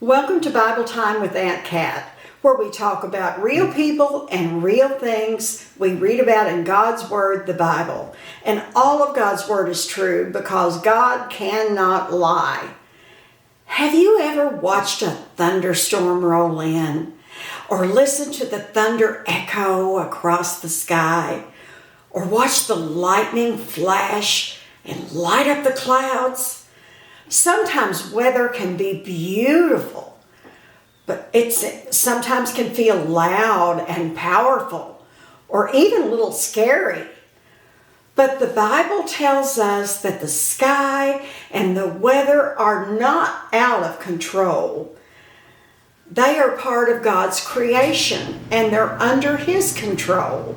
Welcome to Bible Time with Aunt Kat, where we talk about real people and real things we read about in God's Word, the Bible. And all of God's Word is true because God cannot lie. Have you ever watched a thunderstorm roll in? Or listened to the thunder echo across the sky? Or watched the lightning flash and light up the clouds? Sometimes weather can be beautiful, but it sometimes can feel loud and powerful, or even a little scary. But the Bible tells us that the sky and the weather are not out of control. They are part of God's creation, and they're under His control.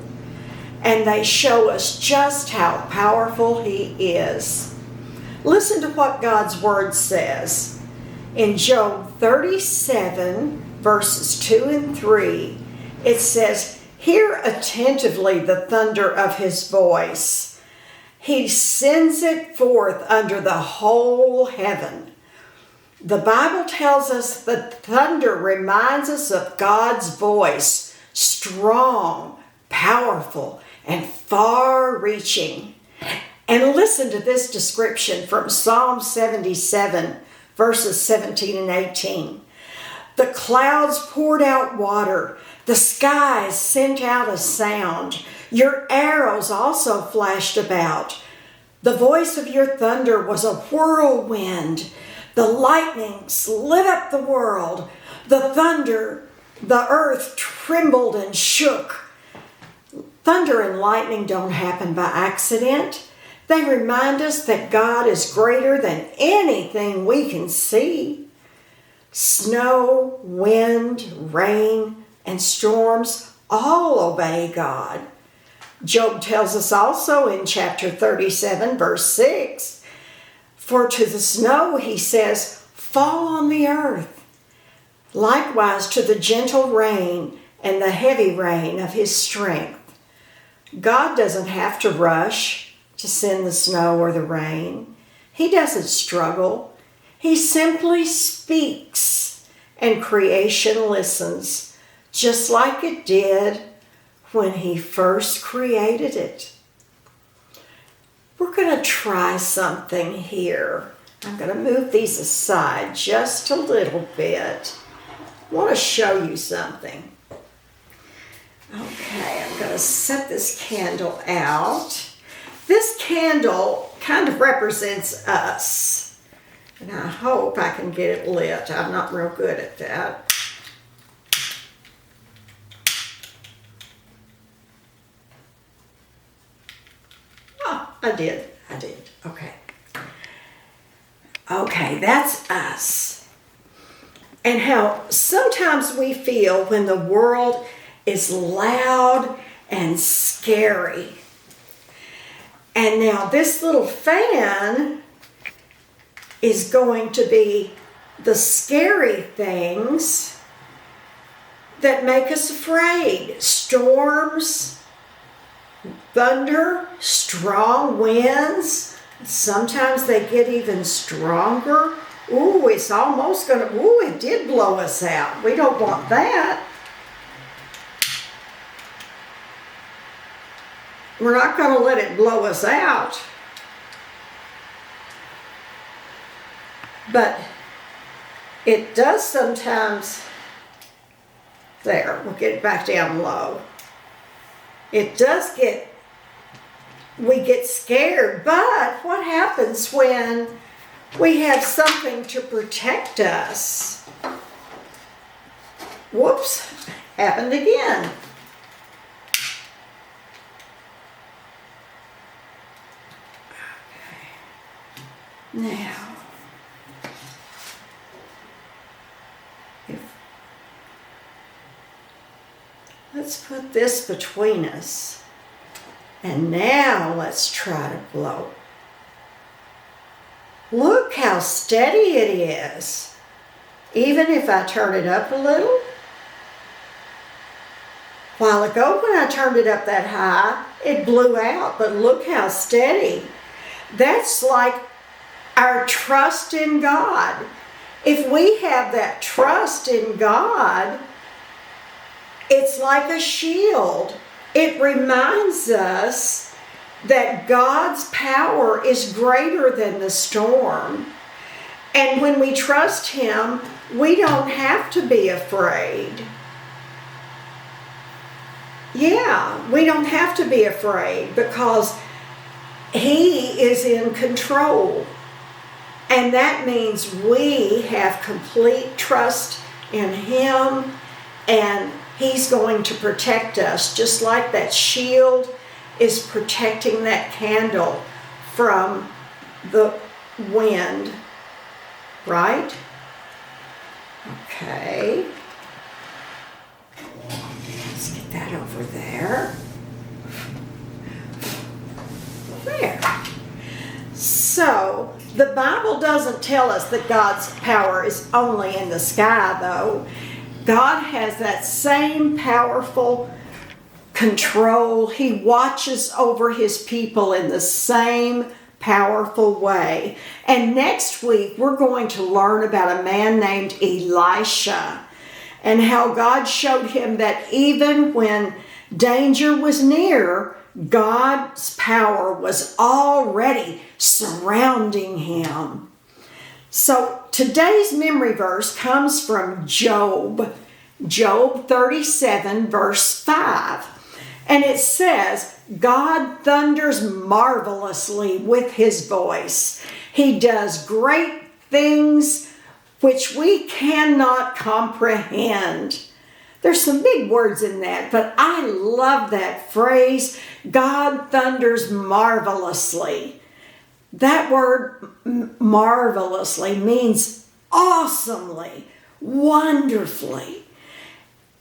And they show us just how powerful He is. Listen to what God's Word says. In Job 37, verses 2 and 3, it says, "Hear attentively the thunder of His voice. He sends it forth under the whole heaven." The Bible tells us that thunder reminds us of God's voice, strong, powerful, and far-reaching. And listen to this description from Psalm 77, verses 17 and 18. "The clouds poured out water. The skies sent out a sound. Your arrows also flashed about. The voice of your thunder was a whirlwind. The lightnings lit up the world. The thunder, the earth trembled and shook." Thunder and lightning don't happen by accident. They remind us that God is greater than anything we can see. Snow, wind, rain, and storms all obey God. Job tells us also in chapter 37, verse 6, "For to the snow," he says, "fall on the earth. Likewise to the gentle rain and the heavy rain of His strength." God doesn't have to rush to send the snow or the rain. He doesn't struggle. He simply speaks, and creation listens, just like it did when He first created it. We're going to try something here. I'm going to move these aside just a little bit. I want to show you something. Okay, I'm going to set this candle out. This candle kind of represents us. And I hope I can get it lit. I'm not real good at that. Oh, I did. Okay. Okay, that's us. And how sometimes we feel when the world is loud and scary. And now this little fan is going to be the scary things that make us afraid. Storms, thunder, strong winds. Sometimes they get even stronger. Ooh, it's almost gonna, ooh, it did blow us out. We don't want that. We're not going to let it blow us out. But it does sometimes, there, we'll get it back down low. It does we get scared, but what happens when we have something to protect us? Whoops, happened again. Now, let's put this between us. And now let's try to blow. Look how steady it is. Even if I turn it up a little. A while ago when I turned it up that high, it blew out. But look how steady. That's like our trust in God. If we have that trust in God, it's like a shield. It reminds us that God's power is greater than the storm. And when we trust Him, we don't have to be afraid. Yeah, we don't have to be afraid because He is in control. And that means we have complete trust in Him, and He's going to protect us, just like that shield is protecting that candle from the wind, right? Okay. Let's get that over there. There. So, the Bible doesn't tell us that God's power is only in the sky, though. God has that same powerful control. He watches over His people in the same powerful way. And next week, we're going to learn about a man named Elisha and how God showed him that even when danger was near, God's power was already surrounding him. So today's memory verse comes from Job 37, verse 5. And it says, God thunders marvelously with His voice. He does great things which we cannot comprehend. There's some big words in that, but I love that phrase, God thunders marvelously. That word marvelously means awesomely, wonderfully.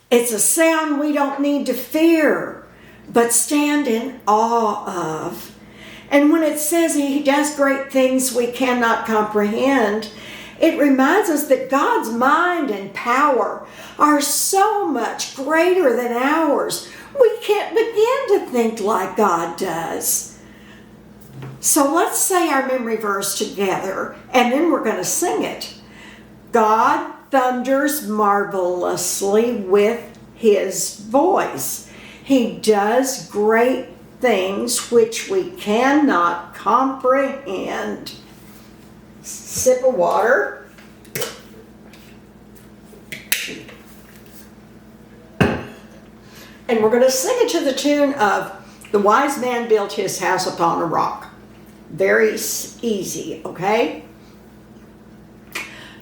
It's a sound we don't need to fear, but stand in awe of. And when it says He does great things we cannot comprehend, it reminds us that God's mind and power are so much greater than ours. We can't begin to think like God does. So let's say our memory verse together, and then we're going to sing it. God thunders marvelously with His voice. He does great things which we cannot comprehend. Sip of water. And we're going to sing it to the tune of The Wise Man Built His House Upon a Rock. Very easy, okay?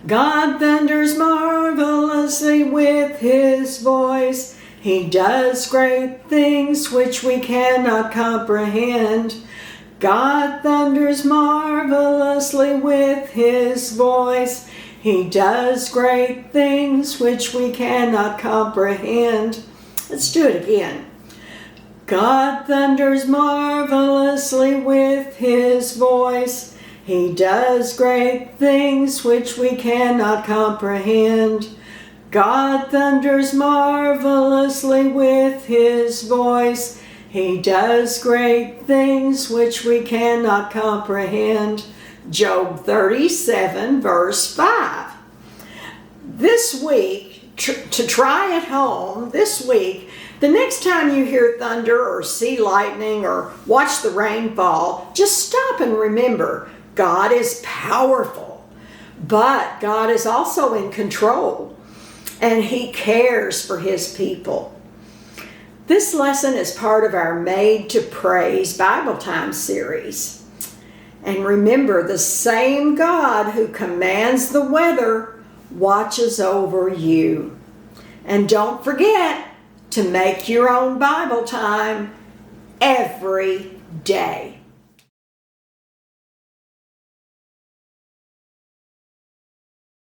God thunders marvelously with His voice. He does great things which we cannot comprehend. God thunders marvelously with His voice. He does great things which we cannot comprehend. Let's do it again. God thunders marvelously with His voice. He does great things which we cannot comprehend. God thunders marvelously with His voice. He does great things which we cannot comprehend. Job 37, verse 5. This week, to try at home, this week, the next time you hear thunder or see lightning or watch the rain fall, just stop and remember, God is powerful, but God is also in control, and He cares for His people. This lesson is part of our Made to Praise Bible Time series. And remember, the same God who commands the weather watches over you. And don't forget to make your own Bible time every day.